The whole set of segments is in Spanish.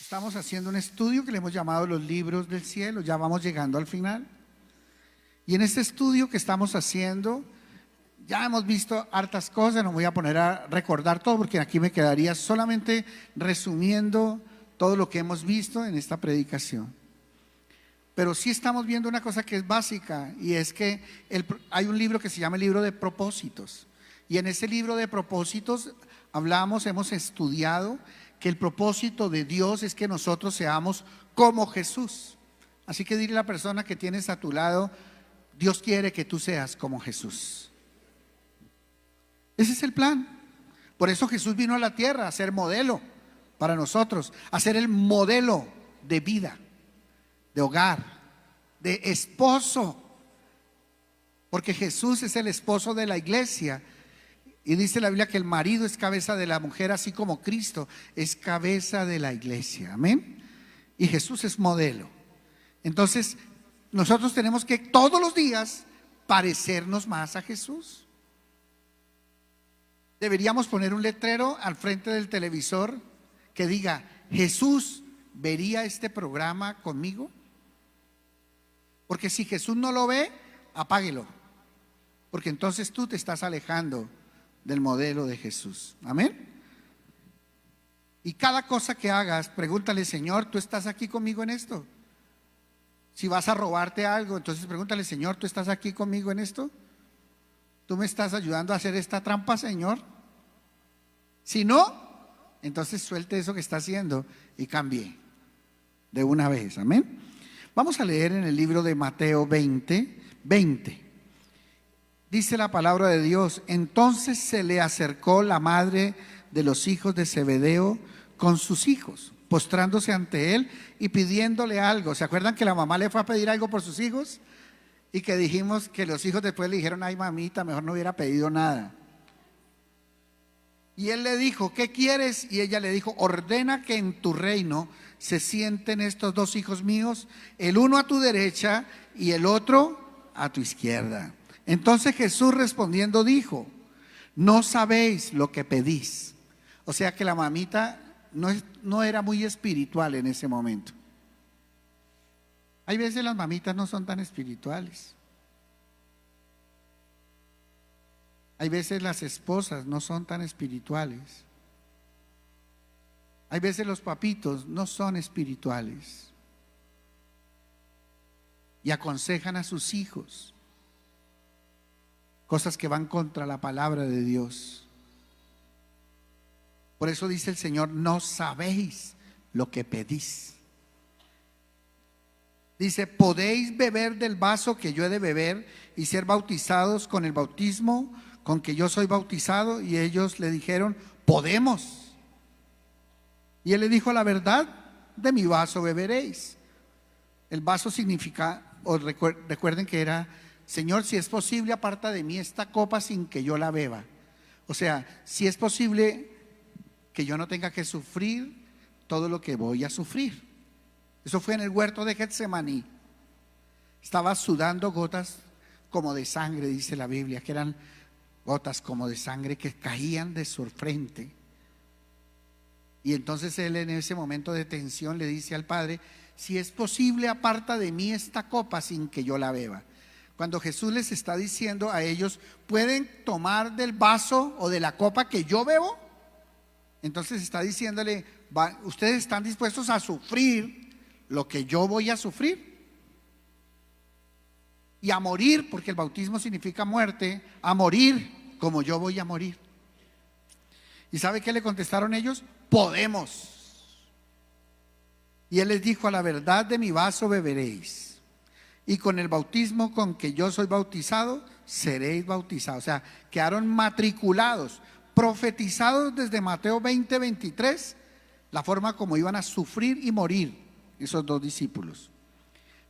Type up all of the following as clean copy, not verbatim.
Estamos haciendo un estudio que le hemos llamado los libros del cielo, ya vamos llegando al final. Y en este estudio que estamos haciendo, ya hemos visto hartas cosas, no me voy a poner a recordar todo porque aquí me quedaría solamente resumiendo todo lo que hemos visto en esta predicación. Pero sí estamos viendo una cosa que es básica, y es que hay un libro que se llama el libro de propósitos. Y en ese libro de propósitos hemos estudiado que el propósito de Dios es que nosotros seamos como Jesús. Así que dile a la persona que tienes a tu lado: Dios quiere que tú seas como Jesús. Ese es el plan. Por eso Jesús vino a la tierra a ser modelo para nosotros, a ser el modelo de vida, de hogar, de esposo. Porque Jesús es el esposo de la iglesia. Y dice la Biblia que el marido es cabeza de la mujer, así como Cristo es cabeza de la iglesia. Amén. Y Jesús es modelo. Entonces, nosotros tenemos que todos los días parecernos más a Jesús. Deberíamos poner un letrero al frente del televisor que diga: Jesús vería este programa conmigo. Porque si Jesús no lo ve, apáguelo, porque entonces tú te estás alejando del modelo de Jesús. Amén. Y cada cosa que hagas, pregúntale: Señor, ¿tú estás aquí conmigo en esto? Si vas a robarte algo, entonces pregúntale: Señor, ¿tú estás aquí conmigo en esto? ¿Tú me estás ayudando a hacer esta trampa, Señor? Si no, entonces suelte eso que está haciendo y cambie de una vez. Amén. Vamos a leer en el libro de Mateo 20. Dice la palabra de Dios: entonces se le acercó la madre de los hijos de Zebedeo con sus hijos, postrándose ante él y pidiéndole algo. ¿Se acuerdan que la mamá le fue a pedir algo por sus hijos? Y que dijimos que los hijos después le dijeron: ay, mamita, mejor no hubiera pedido nada. Y él le dijo: ¿qué quieres? Y ella le dijo: ordena que en tu reino se sienten estos dos hijos míos, el uno a tu derecha y el otro a tu izquierda. Entonces Jesús respondiendo dijo: no sabéis lo que pedís. O sea que la mamita no era muy espiritual en ese momento. Hay veces las mamitas no son tan espirituales. Hay veces las esposas no son tan espirituales. Hay veces los papitos no son espirituales y aconsejan a sus hijos cosas que van contra la palabra de Dios. Por eso dice el Señor: no sabéis lo que pedís. Dice: podéis beber del vaso que yo he de beber y ser bautizados con el bautismo con que yo soy bautizado. Y ellos le dijeron: podemos. Y él le dijo: la verdad, de mi vaso beberéis. El vaso significa, recuerden que era: Señor, si es posible, aparta de mí esta copa sin que yo la beba. O sea, si es posible que yo no tenga que sufrir todo lo que voy a sufrir. Eso fue en el huerto de Getsemaní. Estaba sudando gotas como de sangre, dice la Biblia, que eran gotas como de sangre que caían de su frente. Y entonces él, en ese momento de tensión, le dice al Padre: si es posible, aparta de mí esta copa sin que yo la beba. Cuando Jesús les está diciendo a ellos: ¿pueden tomar del vaso o de la copa que yo bebo? Entonces está diciéndole: ustedes están dispuestos a sufrir lo que yo voy a sufrir y a morir, porque el bautismo significa muerte, a morir como yo voy a morir. ¿Y sabe qué le contestaron ellos? Podemos. Y él les dijo: a la verdad, de mi vaso beberéis, y con el bautismo con que yo soy bautizado seréis bautizados. O sea, quedaron matriculados, profetizados desde Mateo 20:23, la forma como iban a sufrir y morir esos dos discípulos.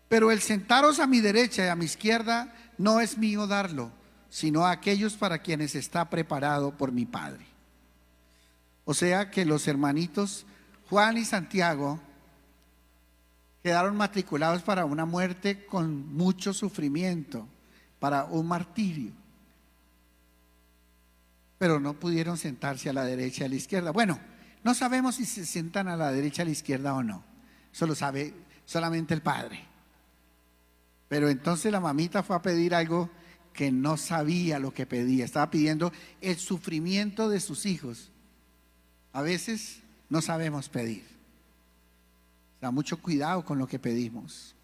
Pero el sentaros a mi derecha y a mi izquierda no es mío darlo, sino a aquellos para quienes está preparado por mi Padre. O sea que los hermanitos Juan y Santiago quedaron matriculados para una muerte con mucho sufrimiento, para un martirio. Pero no pudieron sentarse a la derecha y a la izquierda. Bueno, No sabemos si se sientan a la derecha, a la izquierda o no. Eso lo sabe solamente el padre. Pero entonces la mamita fue a pedir algo que no sabía lo que pedía. Estaba pidiendo el sufrimiento de sus hijos. A veces no sabemos pedir. Da mucho cuidado con lo que pedimos,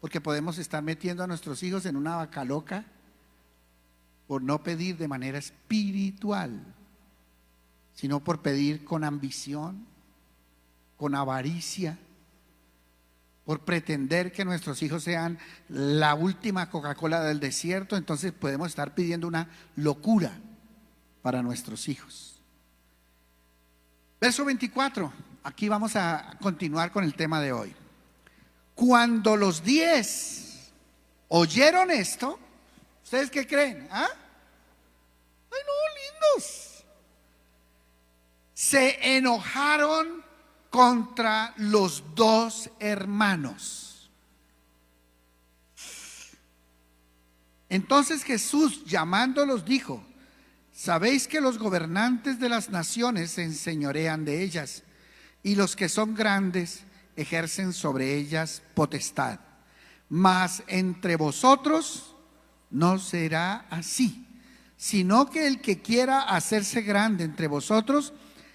porque podemos estar metiendo a nuestros hijos en una vaca loca por no pedir de manera espiritual, sino por pedir con ambición, con avaricia, por pretender que nuestros hijos sean la última Coca-Cola del desierto. Entonces podemos estar pidiendo una locura para nuestros hijos. Verso 24, aquí vamos a continuar con el tema de hoy. Cuando los 10 oyeron esto, ¿ustedes qué creen? ¿Ah? ¡Ay, no, lindos! Se enojaron contra los 2 hermanos. Entonces Jesús, llamándolos, dijo: sabéis que los gobernantes de las naciones se enseñorean de ellas, y los que son grandes ejercen sobre ellas potestad. Mas entre vosotros no será así, sino que el que quiera hacerse grande entre vosotros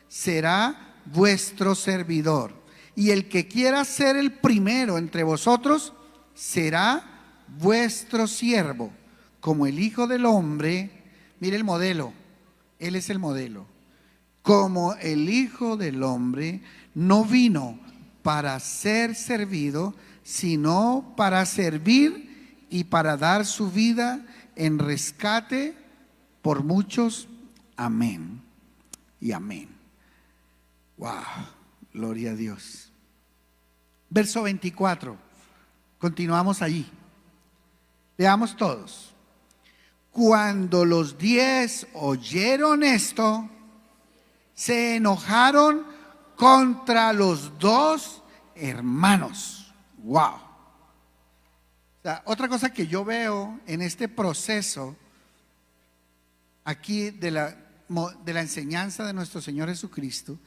será vuestro servidor, y el que quiera ser el primero entre vosotros será vuestro siervo, como el Hijo del Hombre. Mire el modelo, Él es el modelo. Como el Hijo del Hombre no vino para ser servido, sino para servir y para dar su vida en rescate por muchos. Amén y amén. Wow, gloria a Dios. Verso 24, continuamos allí. Leamos todos. Cuando los 10 oyeron esto, se enojaron contra los 2 hermanos. Wow. O sea, otra cosa que yo veo en este proceso aquí de la enseñanza de nuestro Señor Jesucristo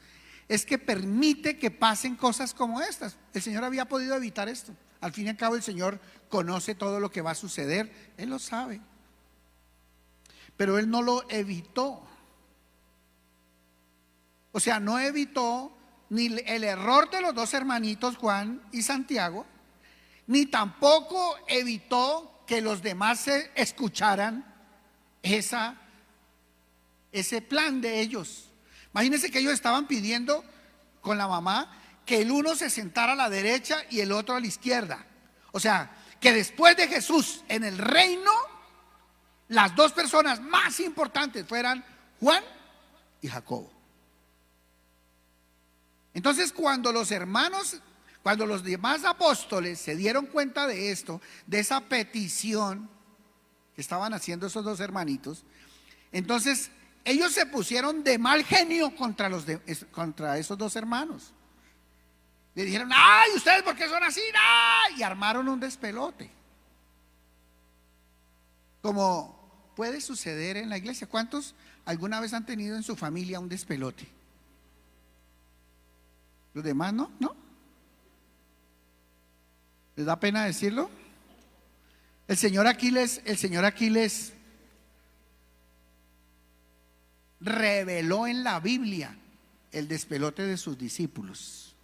es que permite que pasen cosas como estas. El Señor había podido evitar esto. Al fin y al cabo el Señor conoce todo lo que va a suceder, Él lo sabe. Pero Él no lo evitó. O sea, no evitó ni el error de los 2 hermanitos Juan y Santiago, ni tampoco evitó que los demás se escucharan ese plan de ellos. Imagínense que ellos estaban pidiendo con la mamá que el uno se sentara a la derecha y el otro a la izquierda. O sea, que después de Jesús en el reino, las 2 personas más importantes fueran Juan y Jacobo. Entonces cuando los demás apóstoles se dieron cuenta de esto, de esa petición que estaban haciendo esos 2 hermanitos, entonces ellos se pusieron de mal genio contra esos 2 hermanos. Le dijeron: ay, ¿ustedes por qué son así? ¡Ay! Y armaron un despelote. Como puede suceder en la iglesia. ¿Cuántos alguna vez han tenido en su familia un despelote? ¿Los demás no? ¿No? ¿Les da pena decirlo? El Señor aquí les reveló en la Biblia el despelote de sus discípulos,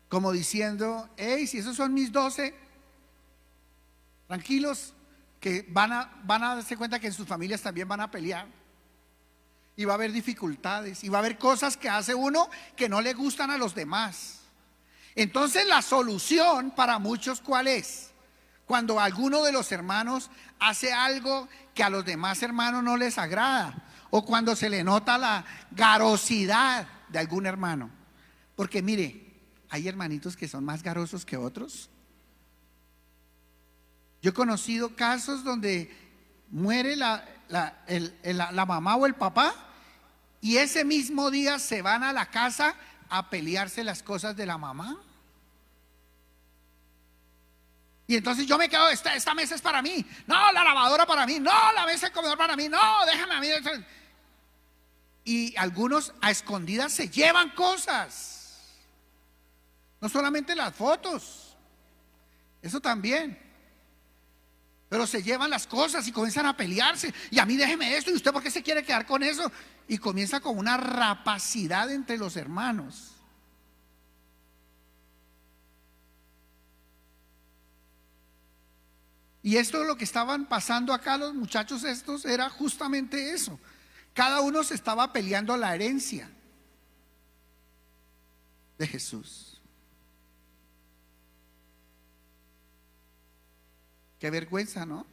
como diciendo: hey, si esos son mis 12, tranquilos, que van a darse cuenta que en sus familias también van a pelear, y va a haber dificultades, y va a haber cosas que hace uno que no le gustan a los demás. Entonces la solución para muchos, ¿cuál es? Cuando alguno de los hermanos hace algo que a los demás hermanos no les agrada, o cuando se le nota la garosidad de algún hermano. Porque mire, hay hermanitos que son más garosos que otros. Yo he conocido casos donde muere la mamá o el papá, y ese mismo día se van a la casa a pelearse las cosas de la mamá. Y entonces yo me quedo: esta mesa es para mí, no, la lavadora para mí, no, la mesa de comedor para mí, no, déjame a mí. Y algunos a escondidas se llevan cosas. No solamente las fotos, eso también. Pero se llevan las cosas y comienzan a pelearse. Y a mí déjeme esto, y usted por qué se quiere quedar con eso. Y comienza con una rapacidad entre los hermanos. Y esto es lo que estaban pasando acá los muchachos estos, era justamente eso. Cada uno se estaba peleando la herencia de Jesús. Qué vergüenza, ¿no?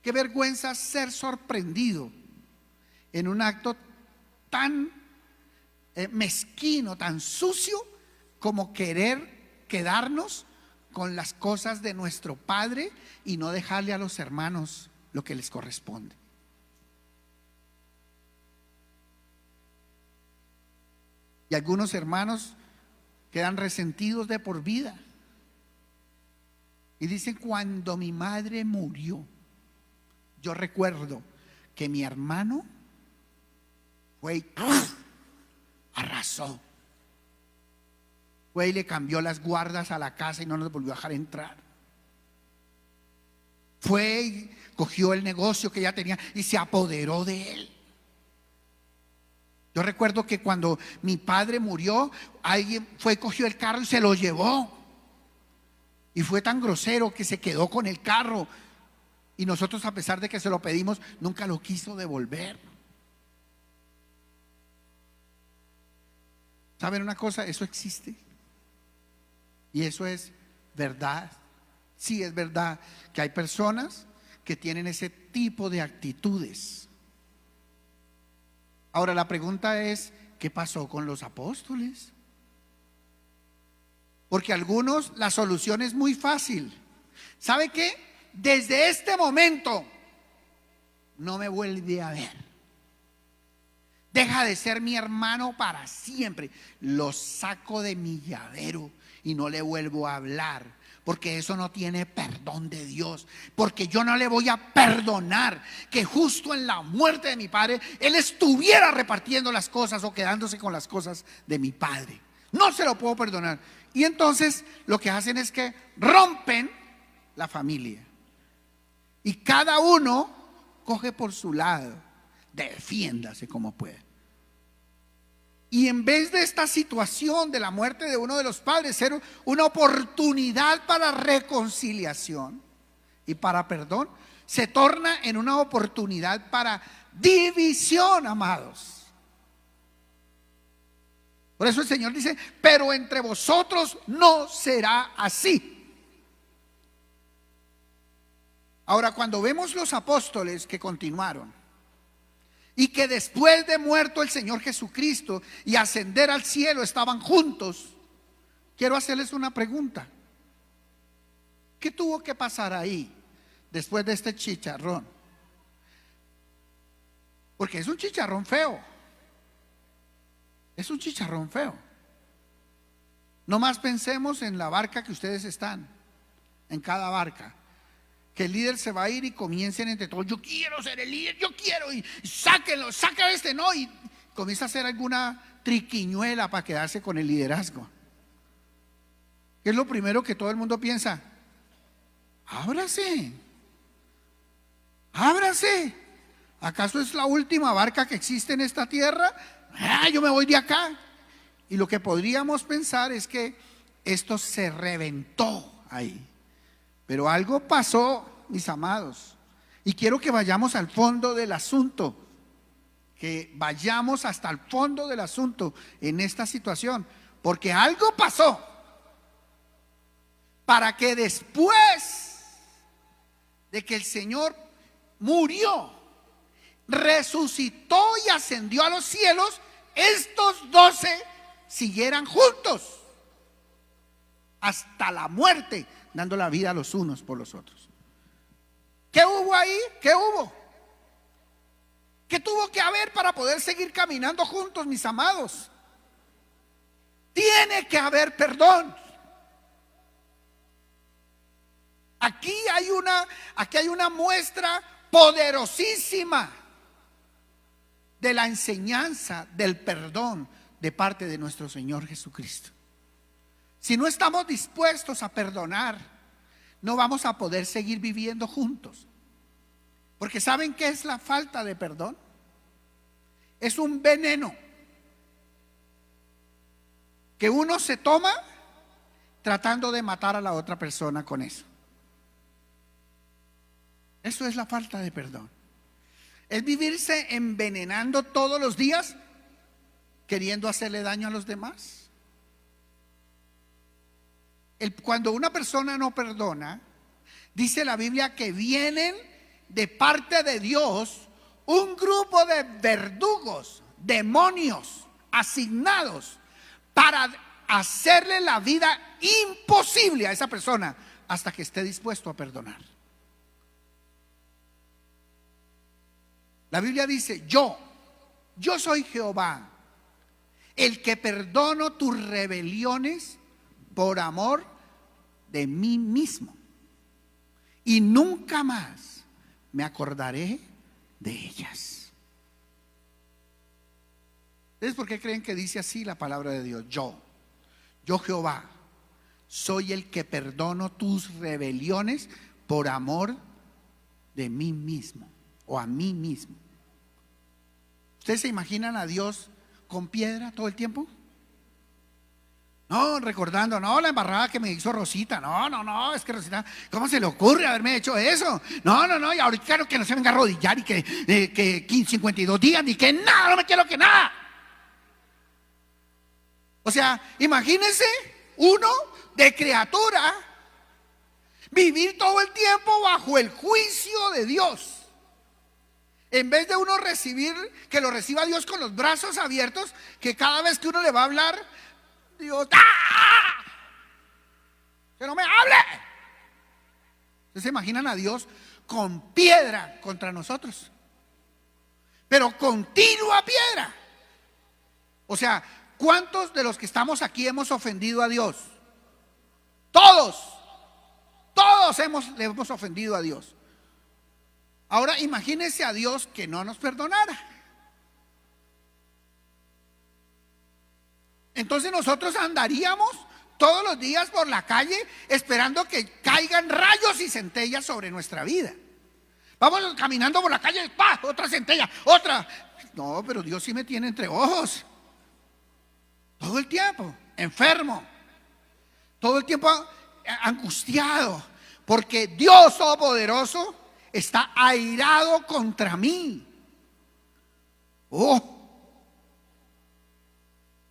Qué vergüenza ser sorprendido en un acto tan mezquino, tan sucio, como querer quedarnos con las cosas de nuestro Padre y no dejarle a los hermanos lo que les corresponde. Y algunos hermanos quedan resentidos de por vida y dicen: cuando mi madre murió, yo recuerdo que mi hermano fue y arrasó, fue y le cambió las guardas a la casa y no nos volvió a dejar entrar. Fue y cogió el negocio que ella tenía y se apoderó de él. Yo recuerdo que cuando mi padre murió, alguien fue y cogió el carro y se lo llevó. Y fue tan grosero que se quedó con el carro. Y nosotros, a pesar de que se lo pedimos, nunca lo quiso devolver. ¿Saben una cosa? Eso existe. Y eso es verdad. Sí, es verdad que hay personas que tienen ese tipo de actitudes. Ahora la pregunta es: ¿qué pasó con los apóstoles? Porque algunos, la solución es muy fácil. ¿Sabe qué? Desde este momento no me vuelve a ver. Deja de ser mi hermano para siempre. Lo saco de mi llavero y no le vuelvo a hablar, porque eso no tiene perdón de Dios. Porque yo no le voy a perdonar que justo en la muerte de mi padre él estuviera repartiendo las cosas o quedándose con las cosas de mi padre. No se lo puedo perdonar. Y entonces lo que hacen es que rompen la familia y cada uno coge por su lado. Defiéndase como pueda. Y en vez de esta situación de la muerte de uno de los padres ser una oportunidad para reconciliación y para perdón, se torna en una oportunidad para división, amados. Por eso el Señor dice: pero entre vosotros no será así. Ahora, cuando vemos los apóstoles que continuaron y que después de muerto el Señor Jesucristo y ascender al cielo estaban juntos, quiero hacerles una pregunta. ¿Qué tuvo que pasar ahí después de este chicharrón? Porque es un chicharrón feo. Es un chicharrón feo. No más pensemos en la barca que ustedes están, en cada barca. Que el líder se va a ir y comiencen entre todos: yo quiero ser el líder, yo quiero, y sáquenlo, saca este, no, y comienza a hacer alguna triquiñuela para quedarse con el liderazgo. ¿Qué es lo primero que todo el mundo piensa? Ábrase, ábrase. ¿Acaso es la última barca que existe en esta tierra? Yo me voy de acá. Y lo que podríamos pensar es que esto se reventó ahí. Pero algo pasó, mis amados, y quiero que vayamos al fondo del asunto, que vayamos hasta el fondo del asunto en esta situación, porque algo pasó para que después de que el Señor murió, resucitó y ascendió a los cielos, estos 12 siguieran juntos hasta la muerte, dando la vida los unos por los otros. ¿Qué hubo ahí? ¿Qué hubo? ¿Qué tuvo que haber para poder seguir caminando juntos, mis amados? Tiene que haber perdón. Aquí hay una muestra poderosísima de la enseñanza del perdón de parte de nuestro Señor Jesucristo. Si no estamos dispuestos a perdonar, no vamos a poder seguir viviendo juntos. Porque ¿saben qué es la falta de perdón? Es un veneno que uno se toma tratando de matar a la otra persona con eso. Eso es la falta de perdón. Es vivirse envenenando todos los días queriendo hacerle daño a los demás. Cuando una persona no perdona, dice la Biblia que vienen de parte de Dios un grupo de verdugos, demonios asignados para hacerle la vida imposible a esa persona hasta que esté dispuesto a perdonar. La Biblia dice: yo soy Jehová, el que perdono tus rebeliones por amor de mí mismo, y nunca más me acordaré de ellas. ¿Ustedes por qué creen que dice así la palabra de Dios? Yo Jehová, soy el que perdono tus rebeliones por amor de mí mismo, o a mí mismo. ¿Ustedes se imaginan a Dios con piedra todo el tiempo? No, recordando, no, la embarrada que me hizo Rosita. No, es que Rosita, ¿cómo se le ocurre haberme hecho eso? No, y ahorita claro que no se venga a arrodillar y que 52 días, ni que nada, no me quiero que nada. O sea, imagínense uno de criatura vivir todo el tiempo bajo el juicio de Dios. En vez de uno recibir, que lo reciba Dios con los brazos abiertos, que cada vez que uno le va a hablar, Dios, ¡ah!, que no me hable. ¿Ustedes se imaginan a Dios con piedra contra nosotros? Pero continua piedra. O sea, ¿cuántos de los que estamos aquí hemos ofendido a Dios? Todos le hemos ofendido a Dios. Ahora imagínense a Dios que no nos perdonara. Entonces nosotros andaríamos todos los días por la calle esperando que caigan rayos y centellas sobre nuestra vida. Vamos caminando por la calle, ¡pah!, otra centella, otra. No, pero Dios sí me tiene entre ojos. Todo el tiempo, enfermo. Todo el tiempo angustiado. Porque Dios Todopoderoso está airado contra mí.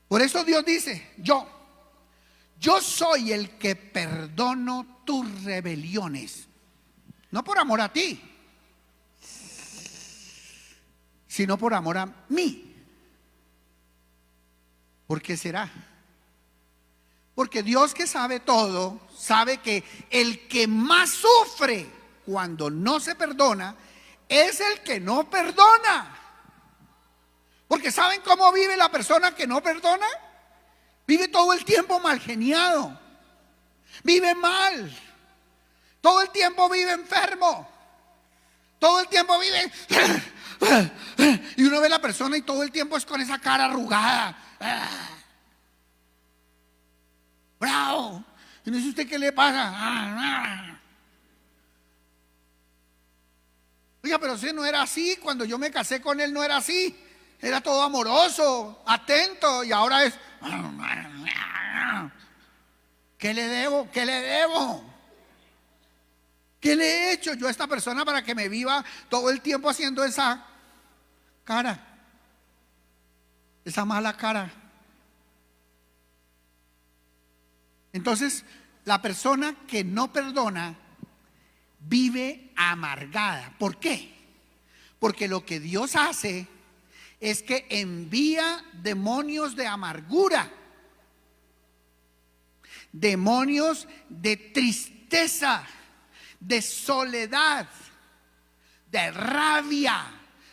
Por eso Dios dice: yo soy el que perdono tus rebeliones. No por amor a ti, sino por amor a mí. ¿Por qué será? Porque Dios, que sabe todo, sabe que el que más sufre cuando no se perdona es el que no perdona. Porque ¿saben cómo vive la persona que no perdona? Vive todo el tiempo mal geniado, vive mal, todo el tiempo vive enfermo, todo el tiempo vive y uno ve a la persona y todo el tiempo es con esa cara arrugada, bravo, y no sé usted qué le pasa. Oiga, pero si no era así, cuando yo me casé con él no era así. Era todo amoroso, atento, y ahora es: ¿qué le debo? ¿Qué le debo? ¿Qué le he hecho yo a esta persona para que me viva todo el tiempo haciendo esa cara? Esa mala cara. Entonces, la persona que no perdona vive amargada. ¿Por qué? Porque lo que Dios hace es que envía demonios de amargura, demonios de tristeza, de soledad, de rabia,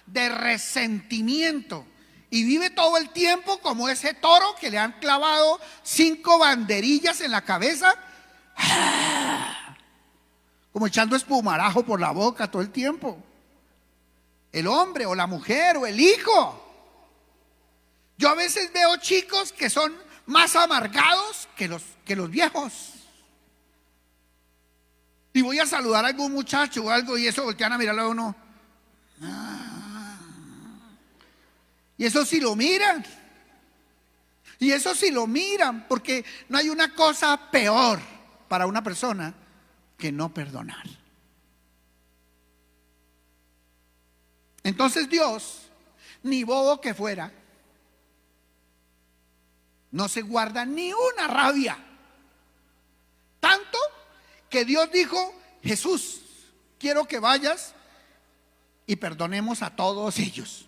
de resentimiento, y vive todo el tiempo como ese toro que le han clavado 5 banderillas en la cabeza, como echando espumarajo por la boca todo el tiempo. El hombre o la mujer o el hijo Yo a veces veo chicos que son más amargados que los viejos. Y voy a saludar a algún muchacho o algo y eso voltean a mirarlo a uno. Y eso sí lo miran. Y eso sí lo miran, porque no hay una cosa peor para una persona que no perdonar. Entonces Dios, ni bobo que fuera, no se guarda ni una rabia. Tanto que Dios dijo: Jesús, quiero que vayas y perdonemos a todos ellos,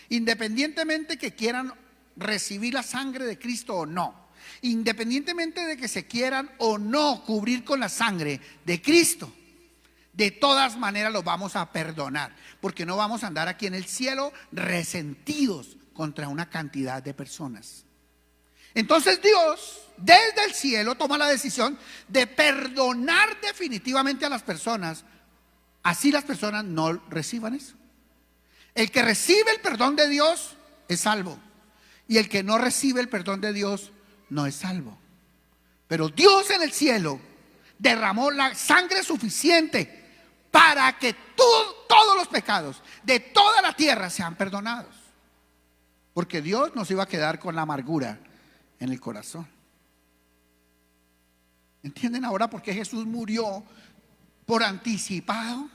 independientemente que quieran recibir la sangre de Cristo o no, independientemente de que se quieran o no cubrir con la sangre de Cristo. De todas maneras los vamos a perdonar, porque no vamos a andar aquí en el cielo resentidos contra una cantidad de personas. Entonces Dios desde el cielo toma la decisión de perdonar definitivamente a las personas, así las personas no reciban eso. El que recibe el perdón de Dios es salvo, y el que no recibe el perdón de Dios no es salvo. Pero Dios en el cielo derramó la sangre suficiente para que todos los pecados de toda la tierra sean perdonados, porque Dios no se iba a quedar con la amargura en el corazón. ¿Entienden ahora por qué Jesús murió por anticipado?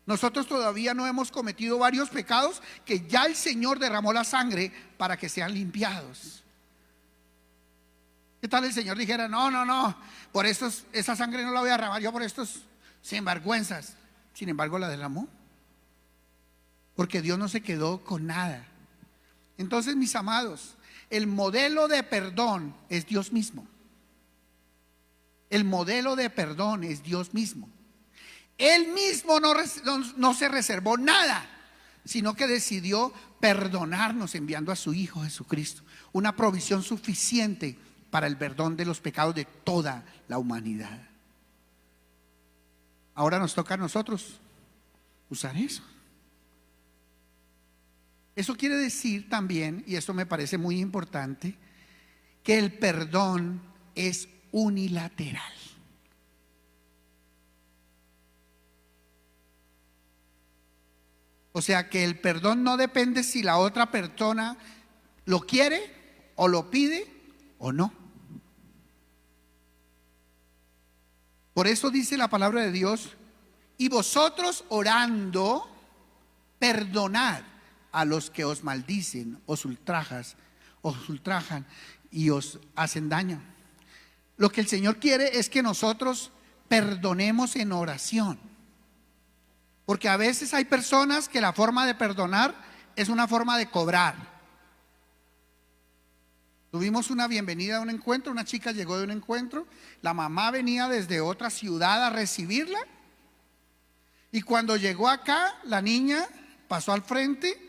Nosotros todavía no hemos cometido varios pecados que ya el Señor derramó la sangre para que sean limpiados. ¿Qué tal el Señor dijera: no, por estos, esa sangre no la voy a derramar yo por estos sinvergüenzas? Sin embargo la derramó, porque Dios no se quedó con nada. Entonces, mis amados, el modelo de perdón es Dios mismo. El modelo de perdón es Dios mismo. Él mismo no se reservó nada, sino que decidió perdonarnos enviando a su Hijo Jesucristo, una provisión suficiente para el perdón de los pecados de toda la humanidad. Ahora nos toca a nosotros usar eso. Eso quiere decir también, y esto me parece muy importante, que el perdón es unilateral. O sea que el perdón no depende si la otra persona lo quiere o lo pide o no. Por eso dice la palabra de Dios: y vosotros orando, perdonad a los que os maldicen, os ultrajan y os hacen daño. Lo que el Señor quiere es que nosotros perdonemos en oración, porque a veces hay personas que la forma de perdonar es una forma de cobrar. Tuvimos una bienvenida a un encuentro, una chica llegó de un encuentro, la mamá venía desde otra ciudad a recibirla, y cuando llegó acá, la niña pasó al frente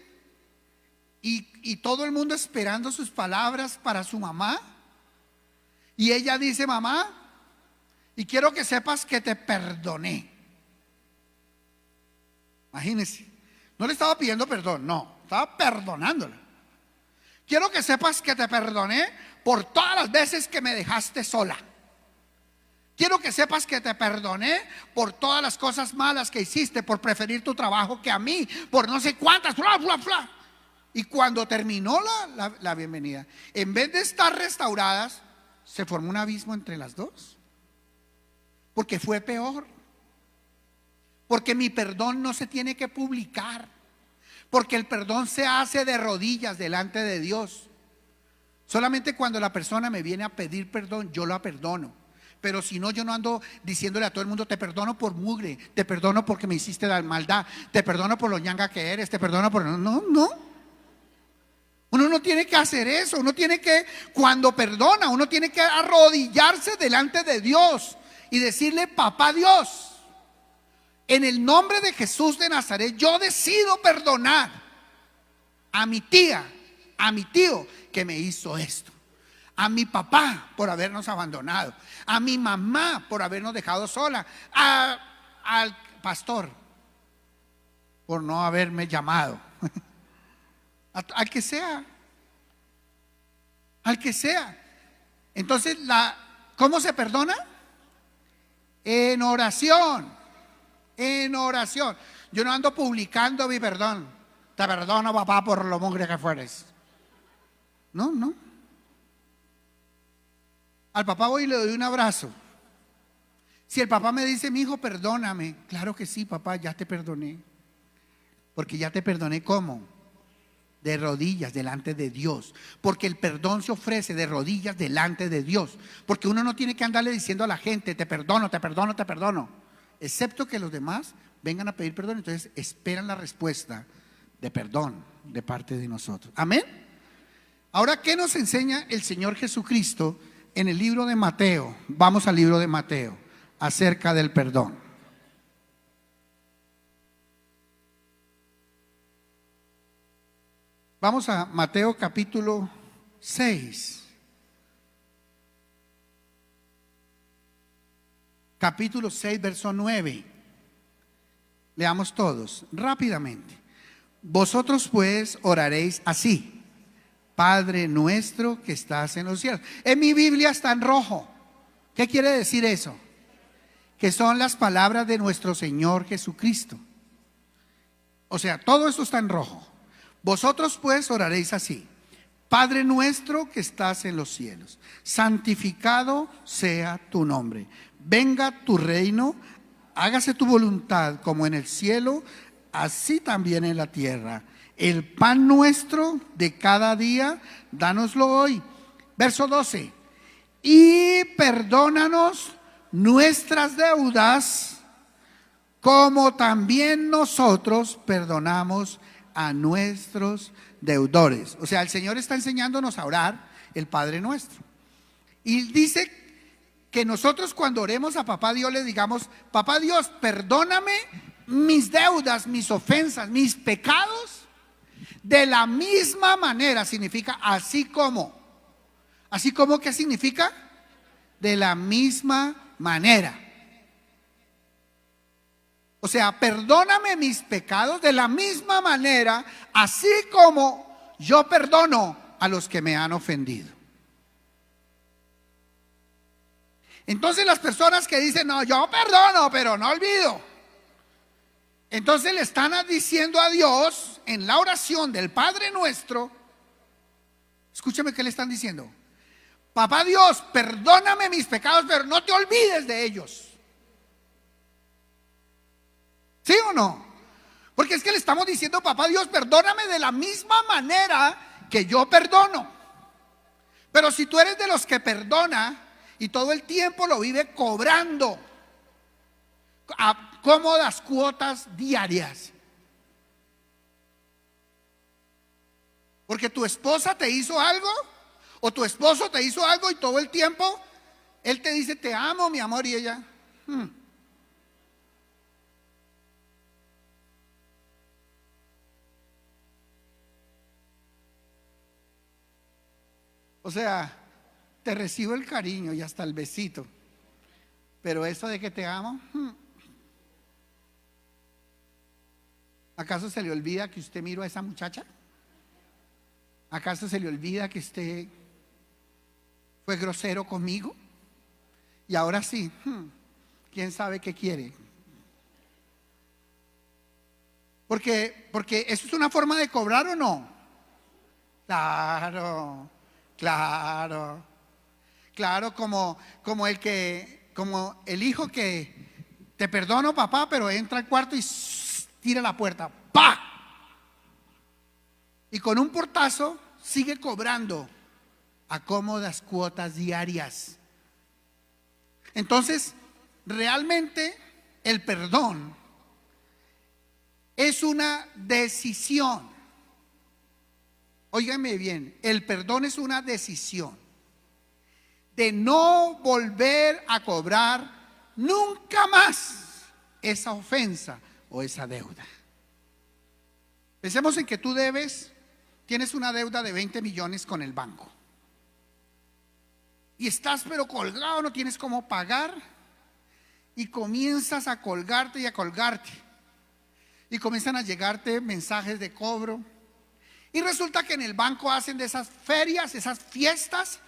y todo el mundo esperando sus palabras para su mamá, y ella dice: mamá, y quiero que sepas que te perdoné. Imagínense, no le estaba pidiendo perdón, no, estaba perdonándola. Quiero que sepas que te perdoné por todas las veces que me dejaste sola. Quiero que sepas que te perdoné por todas las cosas malas que hiciste, por preferir tu trabajo que a mí, por no sé cuántas, bla, bla, bla. Y cuando terminó la bienvenida, en vez de estar restauradas, se formó un abismo entre las dos, porque fue peor. Porque mi perdón no se tiene que publicar, porque el perdón se hace de rodillas delante de Dios. Solamente cuando la persona me viene a pedir perdón, yo la perdono. Pero si no, yo no ando diciéndole a todo el mundo: te perdono por mugre, te perdono porque me hiciste la maldad, te perdono por lo ñanga que eres, te perdono por... No. Uno no tiene que hacer eso. Uno tiene que, cuando perdona, uno tiene que arrodillarse delante de Dios y decirle: papá Dios, en el nombre de Jesús de Nazaret, yo decido perdonar a mi tía, a mi tío que me hizo esto, a mi papá por habernos abandonado, a mi mamá por habernos dejado sola, al pastor por no haberme llamado. al que sea, al que sea. Entonces, ¿cómo se perdona? En oración, en oración. Yo no ando publicando mi perdón. Te perdono, papá, por lo mugre que fueres. No, no. Al papá voy y le doy un abrazo. Si el papá me dice, mi hijo, perdóname, claro que sí, papá, ya te perdoné. Porque ya te perdoné, ¿cómo? De rodillas delante de Dios. Porque el perdón se ofrece de rodillas delante de Dios. Porque uno no tiene que andarle diciendo a la gente, te perdono, te perdono, te perdono. Excepto que los demás vengan a pedir perdón. Entonces esperan la respuesta de perdón de parte de nosotros. Amén. Ahora, ¿qué nos enseña el Señor Jesucristo en el libro de Mateo? Vamos al libro de Mateo, acerca del perdón. Vamos a Mateo capítulo 6. Capítulo 6, verso 9. Leamos todos rápidamente. Vosotros pues oraréis así: Padre nuestro que estás en los cielos. En mi Biblia está en rojo. ¿Qué quiere decir eso? Que son las palabras de nuestro Señor Jesucristo. O sea, todo esto está en rojo. Vosotros pues oraréis así: Padre nuestro que estás en los cielos, santificado sea tu nombre. Venga tu reino, hágase tu voluntad como en el cielo, así también en la tierra. El pan nuestro de cada día, dánoslo hoy. Verso 12. Y perdónanos nuestras deudas, como también nosotros perdonamos a nuestros deudores. O sea, el Señor está enseñándonos a orar el Padre Nuestro. Y dice que nosotros cuando oremos a Papá Dios le digamos: Papá Dios, perdóname mis deudas, mis ofensas, mis pecados. De la misma manera significa así como. Así como, ¿qué significa? De la misma manera. O sea, perdóname mis pecados de la misma manera, así como yo perdono a los que me han ofendido. Entonces las personas que dicen, no, yo perdono, pero no olvido, entonces le están diciendo a Dios en la oración del Padre Nuestro, escúchame qué le están diciendo: Papá Dios, perdóname mis pecados, pero no te olvides de ellos. ¿Sí o no? Porque es que le estamos diciendo: Papá Dios, perdóname de la misma manera que yo perdono. Pero si tú eres de los que perdona y todo el tiempo lo vive cobrando a cómodas cuotas diarias, porque tu esposa te hizo algo o tu esposo te hizo algo y todo el tiempo él te dice: te amo, mi amor, y ella o sea, te recibo el cariño y hasta el besito, pero eso de que te amo, ¿acaso se le olvida que usted miró a esa muchacha? ¿Acaso se le olvida que usted fue grosero conmigo? Y ahora sí, ¿quién sabe qué quiere? Porque eso es una forma de cobrar, ¿o no? Claro, claro, claro, como el hijo que te perdono, papá, pero entra al cuarto y tira la puerta, ¡pa! Y con un portazo sigue cobrando a cómodas cuotas diarias. Entonces, realmente el perdón es una decisión. Óigame bien, el perdón es una decisión de no volver a cobrar nunca más esa ofensa o esa deuda. Pensemos en que tú tienes una deuda de 20 millones con el banco y estás pero colgado, no tienes cómo pagar, y comienzas a colgarte y a colgarte, y comienzan a llegarte mensajes de cobro, Y resulta que en el banco hacen de esas ferias, esas fiestas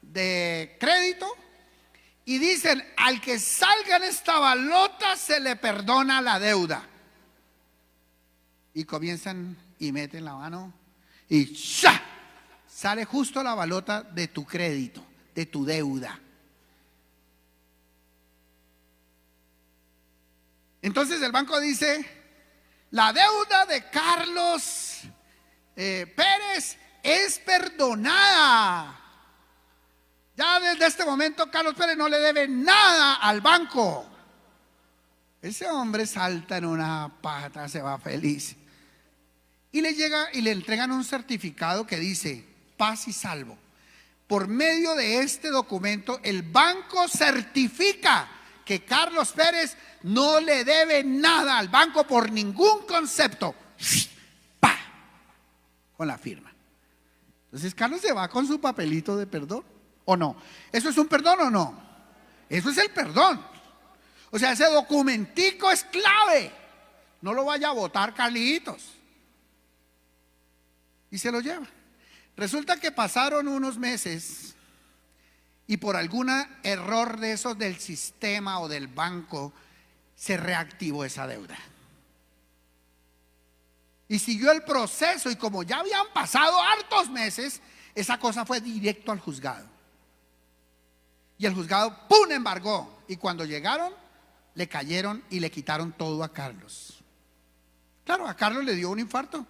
de crédito, y dicen: al que salga en esta balota se le perdona la deuda. Y comienzan y meten la mano y ¡sha! Sale justo la balota de tu crédito, de tu deuda. Entonces el banco dice: la deuda de Carlos Pérez es perdonada. Ya desde este momento Carlos Pérez no le debe nada al banco. Ese hombre salta en una pata, se va feliz. Y le llega y le entregan un certificado que dice: paz y salvo. Por medio de este documento, el banco certifica que Carlos Pérez no le debe nada al banco por ningún concepto. ¡Pah! Con la firma. Entonces Carlos se va con su papelito de perdón, ¿o no? ¿Eso es un perdón o no? Eso es el perdón. O sea, ese documentico es clave. No lo vaya a botar, Carlitos. Y se lo lleva. Resulta que pasaron unos meses y por algún error de esos del sistema o del banco se reactivó esa deuda. Y siguió el proceso, y como ya habían pasado hartos meses, esa cosa fue directo al juzgado. Y el juzgado, ¡pum!, embargó. Y cuando llegaron, le cayeron y le quitaron todo a Carlos. Claro, a Carlos le dio un infarto.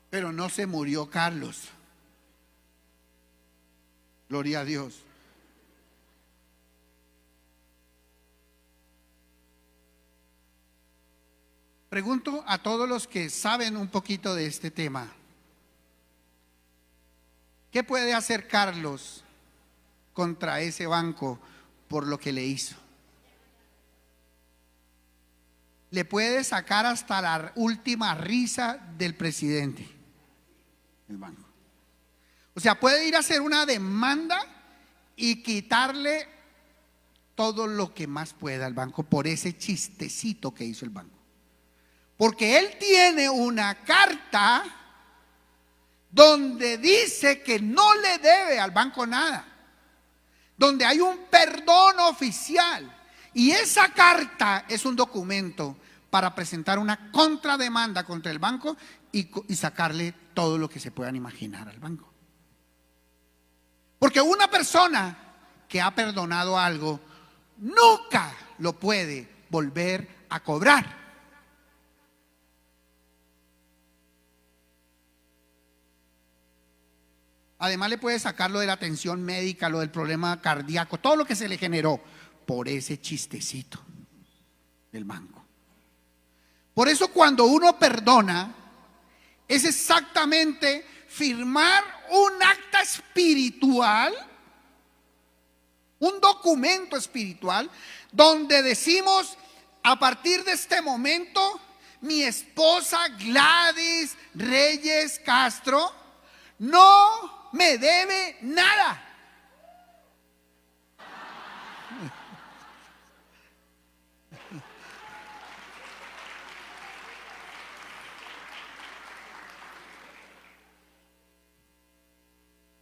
Pero no se murió Carlos. Gloria a Dios. Pregunto a todos los que saben un poquito de este tema: ¿qué puede hacer Carlos contra ese banco por lo que le hizo? Le puede sacar hasta la última risa del presidente del banco. O sea, puede ir a hacer una demanda y quitarle todo lo que más pueda al banco por ese chistecito que hizo el banco. Porque él tiene una carta donde dice que no le debe al banco nada, donde hay un perdón oficial. Y esa carta es un documento para presentar una contrademanda contra el banco y sacarle todo lo que se puedan imaginar al banco. Porque una persona que ha perdonado algo nunca lo puede volver a cobrar. Además le puede sacar lo de la atención médica, lo del problema cardíaco, todo lo que se le generó por ese chistecito del banco. Por eso cuando uno perdona, es exactamente firmar un acta espiritual, un documento espiritual, donde decimos: a partir de este momento, mi esposa Gladys Reyes Castro no me debe nada.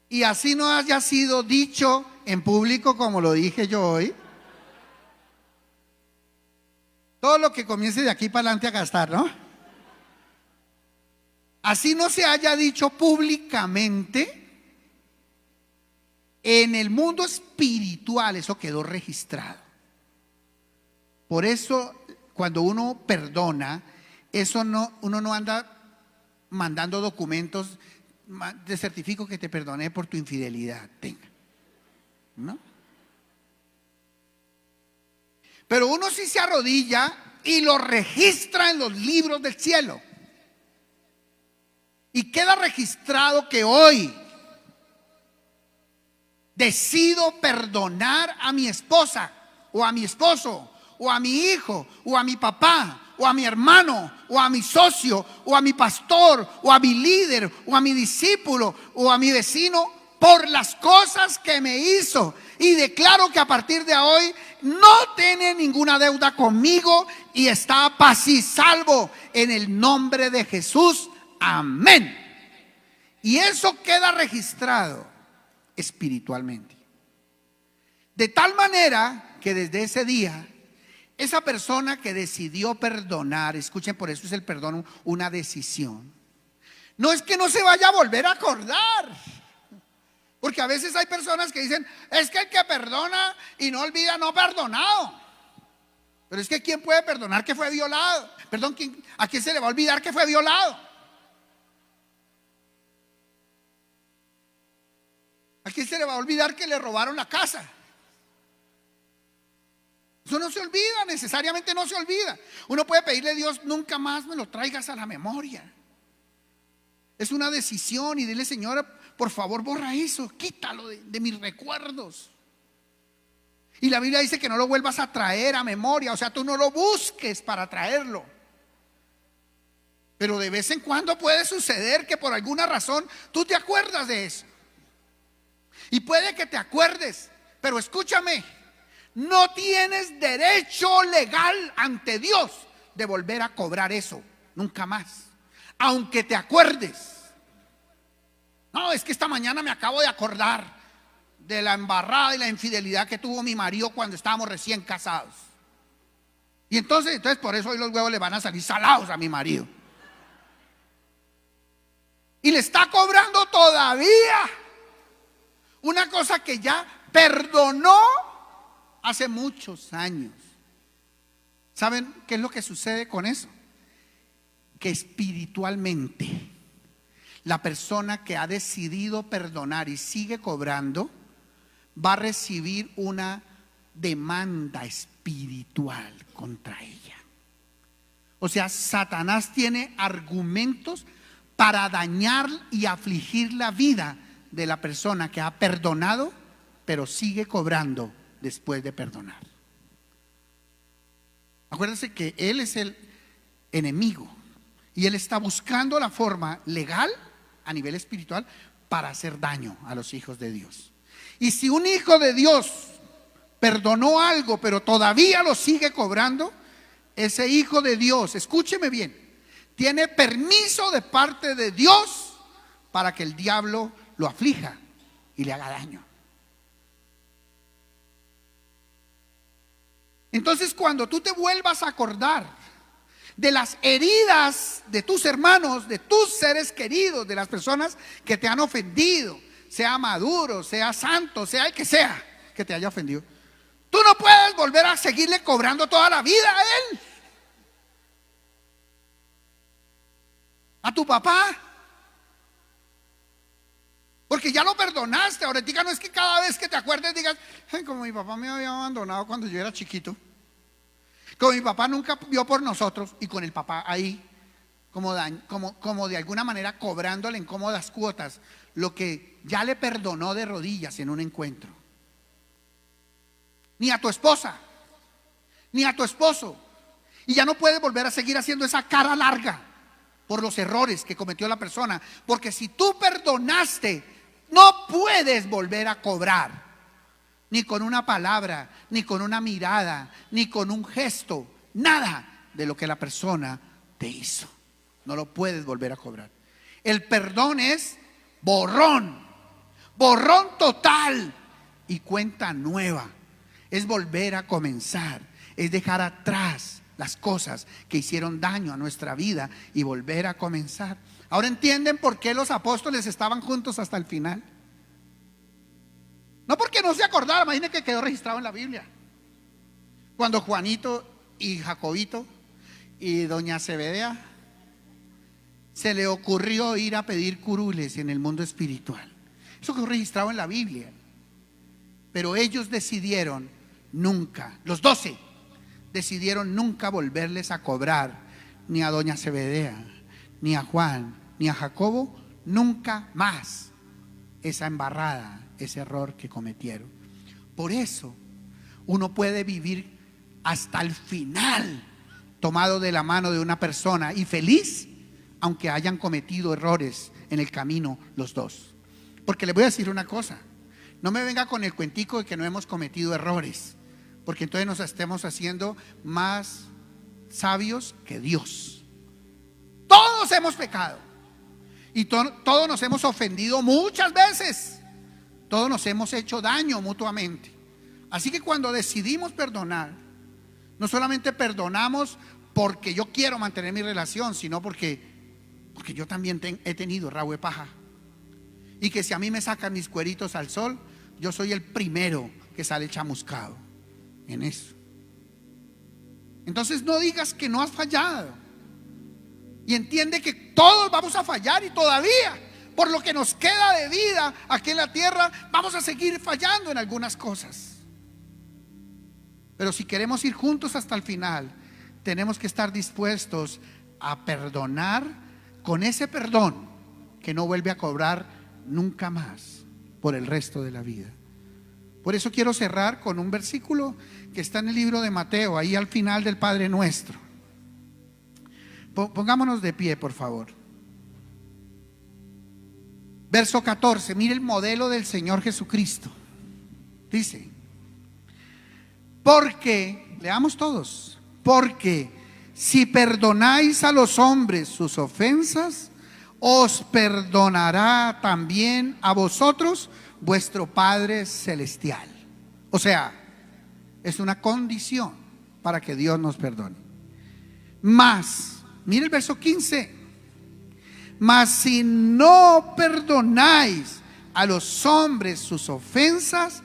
Y así no haya sido dicho en público como lo dije yo hoy, todo lo que comience de aquí para adelante a gastar, ¿no? Así no se haya dicho públicamente, en el mundo espiritual eso quedó registrado. Por eso cuando uno perdona, eso no, uno no anda mandando documentos: te certifico que te perdoné por tu infidelidad, tenga, ¿no? Pero uno sí se arrodilla y lo registra en los libros del cielo. Y queda registrado que hoy decido perdonar a mi esposa, o a mi esposo, o a mi hijo, o a mi papá, o a mi hermano, o a mi socio, o a mi pastor, o a mi líder, o a mi discípulo, o a mi vecino, por las cosas que me hizo, y declaro que a partir de hoy no tiene ninguna deuda conmigo y está paz y salvo en el nombre de Jesús. Amén. Y eso queda registrado espiritualmente. De tal manera que desde ese día, esa persona que decidió perdonar, escuchen, por eso es el perdón una decisión. No es que no se vaya a volver a acordar. Porque a veces hay personas que dicen, es que el que perdona y no olvida no perdonado. Pero es que ¿quién puede perdonar que fue violado? Perdón, ¿a quién se le va a olvidar que fue violado? ¿A quién se le va a olvidar que le robaron la casa? Eso no se olvida, necesariamente no se olvida. Uno puede pedirle a Dios, nunca más me lo traigas a la memoria. Es una decisión y dile, Señor, por favor, borra eso, quítalo de mis recuerdos. Y la Biblia dice que no lo vuelvas a traer a memoria, o sea, tú no lo busques para traerlo. Pero de vez en cuando puede suceder que por alguna razón tú te acuerdas de eso. Y puede que te acuerdes, pero escúchame, no tienes derecho legal ante Dios de volver a cobrar eso, nunca más, aunque te acuerdes. No, es que esta mañana me acabo de acordar de la embarrada y la infidelidad que tuvo mi marido cuando estábamos recién casados. Y entonces por eso hoy los huevos le van a salir salados a mi marido. Y le está cobrando todavía una cosa que ya perdonó hace muchos años. ¿Saben qué es lo que sucede con eso? Que espiritualmente la persona que ha decidido perdonar y sigue cobrando va a recibir una demanda espiritual contra ella. O sea, Satanás tiene argumentos para dañar y afligir la vida de la persona que ha perdonado, pero sigue cobrando después de perdonar. Acuérdense que él es el enemigo y él está buscando la forma legal a nivel espiritual para hacer daño a los hijos de Dios. Y si un hijo de Dios perdonó algo pero todavía lo sigue cobrando, ese hijo de Dios, escúcheme bien, tiene permiso de parte de Dios para que el diablo lo aflija y le haga daño. Entonces, cuando tú te vuelvas a acordar de las heridas de tus hermanos, de tus seres queridos, de las personas que te han ofendido, sea Maduro, sea Santo, sea el que sea que te haya ofendido, tú no puedes volver a seguirle cobrando toda la vida a él, a tu papá, porque ya lo perdonaste. Ahorita no es que cada vez que te acuerdes digas, ay, como mi papá me había abandonado cuando yo era chiquito, como mi papá nunca vio por nosotros, y con el papá ahí como de alguna manera cobrándole en cómodas cuotas lo que ya le perdonó de rodillas en un encuentro. Ni a tu esposa, ni a tu esposo. Y ya no puedes volver a seguir haciendo esa cara larga por los errores que cometió la persona, porque si tú perdonaste, no puedes volver a cobrar, ni con una palabra, ni con una mirada, ni con un gesto, nada de lo que la persona te hizo. No lo puedes volver a cobrar. El perdón es borrón, borrón total y cuenta nueva. Es volver a comenzar, es dejar atrás las cosas que hicieron daño a nuestra vida y volver a comenzar. Ahora entienden por qué los apóstoles estaban juntos hasta el final. No porque no se acordaron, imagínense que quedó registrado en la Biblia. Cuando Juanito y Jacobito y doña Zebedea se le ocurrió ir a pedir curules en el mundo espiritual. Eso quedó registrado en la Biblia. Pero ellos decidieron nunca, los 12 decidieron nunca volverles a cobrar ni a doña Zebedea, ni a Juan, ni a Jacobo, nunca más esa embarrada, ese error que cometieron. Por eso uno puede vivir hasta el final tomado de la mano de una persona y feliz, aunque hayan cometido errores en el camino los dos. Porque le voy a decir una cosa, no me venga con el cuentico de que no hemos cometido errores, porque entonces nos estemos haciendo más sabios que Dios. Todos hemos pecado y todos nos hemos ofendido muchas veces, todos nos hemos hecho daño mutuamente. Así que cuando decidimos perdonar, no solamente perdonamos porque yo quiero mantener mi relación, sino porque yo también he tenido rabo de paja. Y que si a mí me sacan mis cueritos al sol, yo soy el primero que sale chamuscado en eso. Entonces no digas que no has fallado. Y entiende que todos vamos a fallar, y todavía, por lo que nos queda de vida aquí en la tierra, vamos a seguir fallando en algunas cosas. Pero si queremos ir juntos hasta el final, tenemos que estar dispuestos a perdonar con ese perdón que no vuelve a cobrar nunca más por el resto de la vida. Por eso quiero cerrar con un versículo que está en el libro de Mateo, ahí al final del Padre Nuestro. Pongámonos de pie, por favor. Verso 14, mire el modelo del Señor Jesucristo. Dice: porque, leamos todos, porque si perdonáis a los hombres sus ofensas, os perdonará también a vosotros vuestro Padre Celestial. O sea, es una condición para que Dios nos perdone. Mas, mire el verso 15: mas si no perdonáis a los hombres sus ofensas,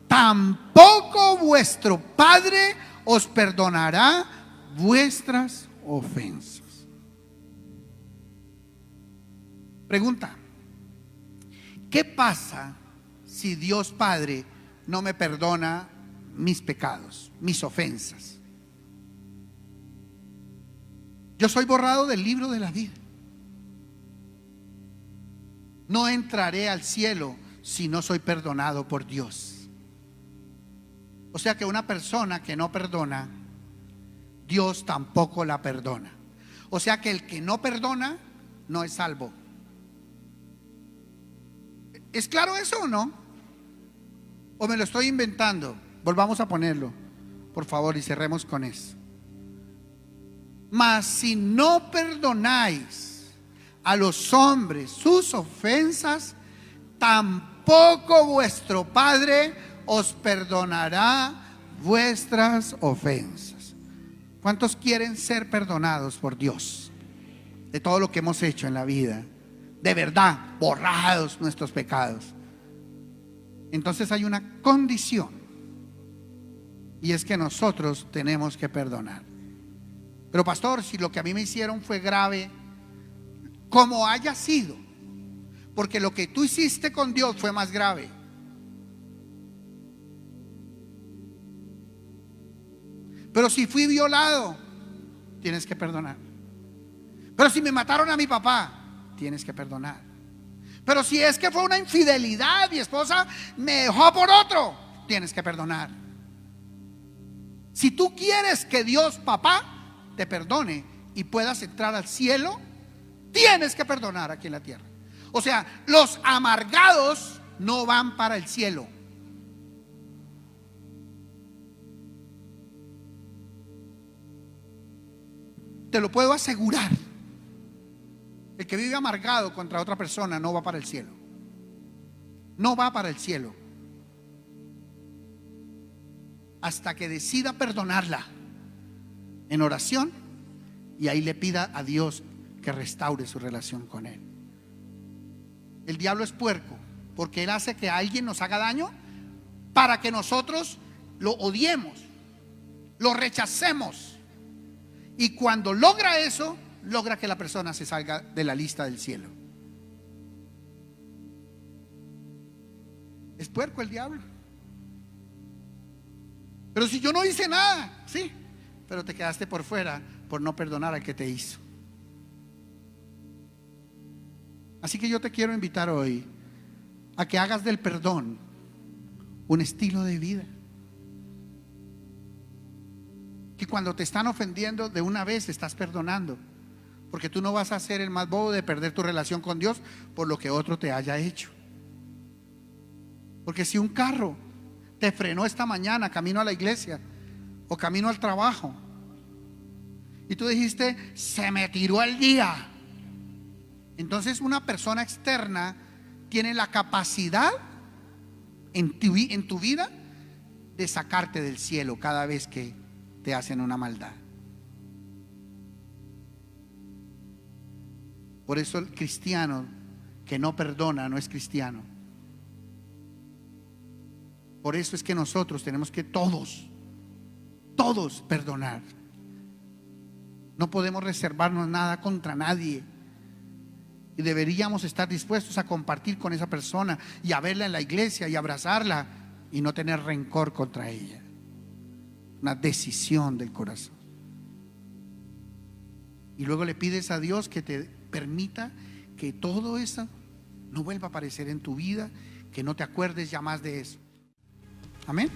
tampoco vuestro Padre os perdonará vuestras ofensas. Pregunta: ¿qué pasa si Dios Padre no me perdona mis pecados, mis ofensas? Yo soy borrado del libro de la vida. No entraré al cielo si no soy perdonado por Dios. O sea que una persona que no perdona, Dios tampoco la perdona. O sea que el que no perdona no es salvo. ¿Es claro eso o no? ¿O me lo estoy inventando? Volvamos a ponerlo, por favor, y cerremos con eso. Mas si no perdonáis a los hombres sus ofensas, tampoco vuestro Padre os perdonará vuestras ofensas. ¿Cuántos quieren ser perdonados por Dios de todo lo que hemos hecho en la vida? De verdad, borrados nuestros pecados. Entonces hay una condición, y es que nosotros tenemos que perdonar. Pero pastor, si lo que a mí me hicieron fue grave, como haya sido, porque lo que tú hiciste con Dios fue más grave. Pero si fui violado, tienes que perdonar. Pero si me mataron a mi papá, tienes que perdonar. Pero si es que fue una infidelidad, mi esposa me dejó por otro, tienes que perdonar. Si tú quieres que Dios, papá, te perdone y puedas entrar al cielo, tienes que perdonar aquí en la tierra. O sea, los amargados no van para el cielo. Te lo puedo asegurar. El que vive amargado contra otra persona no va para el cielo. No va para el cielo hasta que decida perdonarla en oración, y ahí le pida a Dios que restaure su relación con él. El diablo es puerco, porque él hace que alguien nos haga daño para que nosotros lo odiemos, lo rechacemos, y cuando logra eso, logra que la persona se salga de la lista del cielo. Es puerco el diablo. Pero si yo no hice nada, sí, pero te quedaste por fuera por no perdonar al que te hizo. Así que yo te quiero invitar hoy a que hagas del perdón un estilo de vida. Que cuando te están ofendiendo, de una vez estás perdonando, porque tú no vas a ser el más bobo de perder tu relación con Dios por lo que otro te haya hecho. Porque si un carro te frenó esta mañana camino a la iglesia o camino al trabajo y tú dijiste, se me tiró el día, entonces una persona externa tiene la capacidad en tu vida de sacarte del cielo cada vez que te hacen una maldad. Por eso el cristiano que no perdona no es cristiano. Por eso es que nosotros tenemos que todos perdonar. No podemos reservarnos nada contra nadie. Y deberíamos estar dispuestos a compartir con esa persona y a verla en la iglesia y abrazarla y no tener rencor contra ella. Una decisión del corazón. Y luego le pides a Dios que te permita que todo eso no vuelva a aparecer en tu vida, que no te acuerdes ya más de eso. Amén.